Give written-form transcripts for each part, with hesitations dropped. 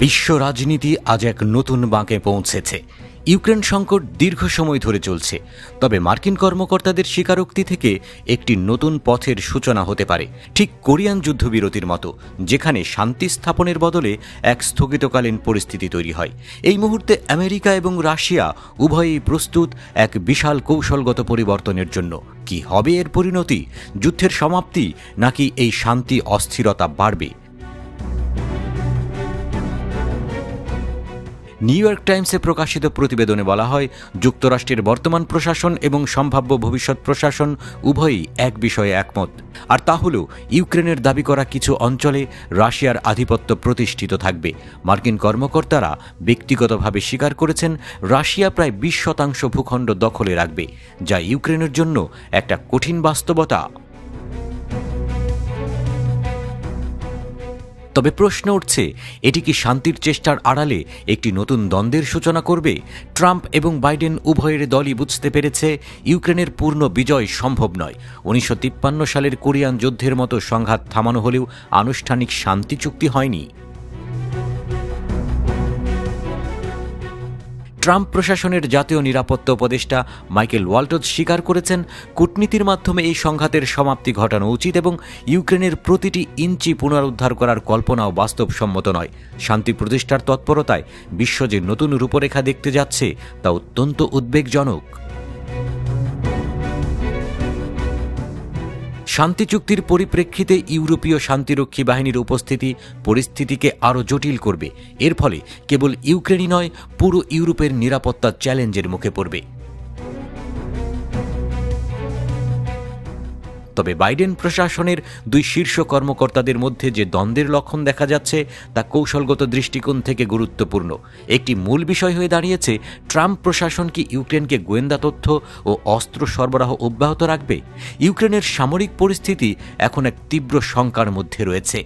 বিশ্ব রাজনীতি আজ এক নতুন বাঁকে পৌঁছেছে। ইউক্রেন সংকট দীর্ঘ সময় ধরে চলছে, তবে মার্কিন কর্মকর্তাদের স্বীকারোক্তি থেকে একটি নতুন পথের সূচনা হতে পারে, ঠিক কোরিয়ান যুদ্ধবিরতির মতো, যেখানে শান্তি স্থাপনের বদলে এক স্থগিতকালীন পরিস্থিতি তৈরি হয়। এই মুহূর্তে আমেরিকা এবং রাশিয়া উভয়েই প্রস্তুত এক বিশাল কৌশলগত পরিবর্তনের জন্য। কি হবে এর পরিণতি? যুদ্ধের সমাপ্তি, নাকি এই শান্তি অস্থিরতা বাড়বে? নিউ ইয়র্ক টাইমসে প্রকাশিত প্রতিবেদনে বলা হয়, যুক্তরাষ্ট্রের বর্তমান প্রশাসন এবং সম্ভাব্য ভবিষ্যৎ প্রশাসন উভয়ই এক বিষয়ে একমত, আর তা হল ইউক্রেনের দাবি করা কিছু অঞ্চলে রাশিয়ার আধিপত্য প্রতিষ্ঠিত থাকবে। মার্কিন কর্মকর্তারা ব্যক্তিগতভাবে স্বীকার করেছেন, রাশিয়া প্রায় 20% ভূখণ্ড দখলে রাখবে, যা ইউক্রেনের জন্য একটা কঠিন বাস্তবতা। তবে প্রশ্ন উঠছে, এটি কি শান্তির চেষ্টার আড়ালে একটি নতুন দ্বন্দ্বের সূচনা করবে? ট্রাম্প এবং বাইডেন উভয়ের দলই বুঝতে পেরেছে, ইউক্রেনের পূর্ণ বিজয় সম্ভব নয়। 1953 সালের কোরিয়ান যুদ্ধের মতো সংঘাত থামানো হলেও আনুষ্ঠানিক শান্তি চুক্তি হয়নি। ট্রাম্প প্রশাসনের জাতীয় নিরাপত্তা উপদেষ্টা মাইকেল ওয়াল্টজ স্বীকার করেছেন, কূটনীতির মাধ্যমে এই সংঘাতের সমাপ্তি ঘটানো উচিত এবং ইউক্রেনের প্রতিটি ইঞ্চি পুনরুদ্ধার করার কল্পনাও বাস্তবসম্মত নয়। শান্তি প্রতিষ্ঠার তৎপরতায় বিশ্ব যে নতুন রূপরেখা দেখতে যাচ্ছে, তা অত্যন্ত উদ্বেগজনক। শান্তি চুক্তির পরিপ্রেক্ষিতে ইউরোপীয় শান্তিরক্ষী বাহিনীর উপস্থিতি পরিস্থিতিকে আরও জটিল করবে। এর ফলে কেবল ইউক্রেনই নয়, পুরো ইউরোপের নিরাপত্তা চ্যালেঞ্জের মুখে পড়বে। তবে বাইডেন প্রশাসনের দুই শীর্ষ কর্মকর্তাদের মধ্যে যে দ্বন্দ্বের লক্ষণ দেখা যাচ্ছে, তা কৌশলগত দৃষ্টিকোণ থেকে গুরুত্বপূর্ণ। একটি মূল বিষয় হয়ে দাঁড়িয়েছে, ট্রাম্প প্রশাসন কি ইউক্রেনকে গোয়েন্দা তথ্য ও অস্ত্র সরবরাহ অব্যাহত রাখবে? ইউক্রেনের সামরিক পরিস্থিতি এখন এক তীব্র শঙ্কার মধ্যে রয়েছে।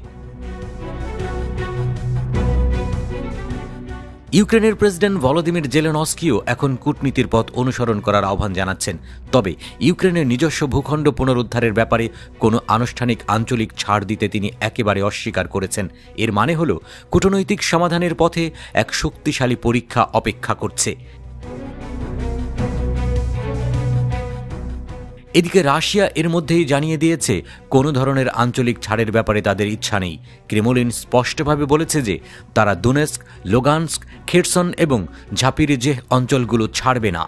ইউক্রেনের প্রেসিডেন্ট ভলোদিমির জেলেনস্কিও এখন কূটনীতির পথ অনুসরণ করার আহ্বান জানাচ্ছেন। তবে ইউক্রেনের নিজস্ব ভূখণ্ড পুনরুদ্ধারের ব্যাপারে কোনো আনুষ্ঠানিক আঞ্চলিক ছাড় দিতে তিনি একেবারে অস্বীকার করেছেন। এর মানে হল, কূটনৈতিক সমাধানের পথে এক শক্তিশালী পরীক্ষা অপেক্ষা করছে। এদিকে রাশিয়া এর মধ্যেই জানিয়ে দিয়েছে, কোনো ধরনের আঞ্চলিক ছাড়ের ব্যাপারে তাদের ইচ্ছা নেই। ক্রেমলিন স্পষ্টভাবে বলেছে যে তারা দোনেস্ক, লুগান্স্ক, খেরসন এবং ঝাপিরিজেহ অঞ্চলগুলো ছাড়বে না।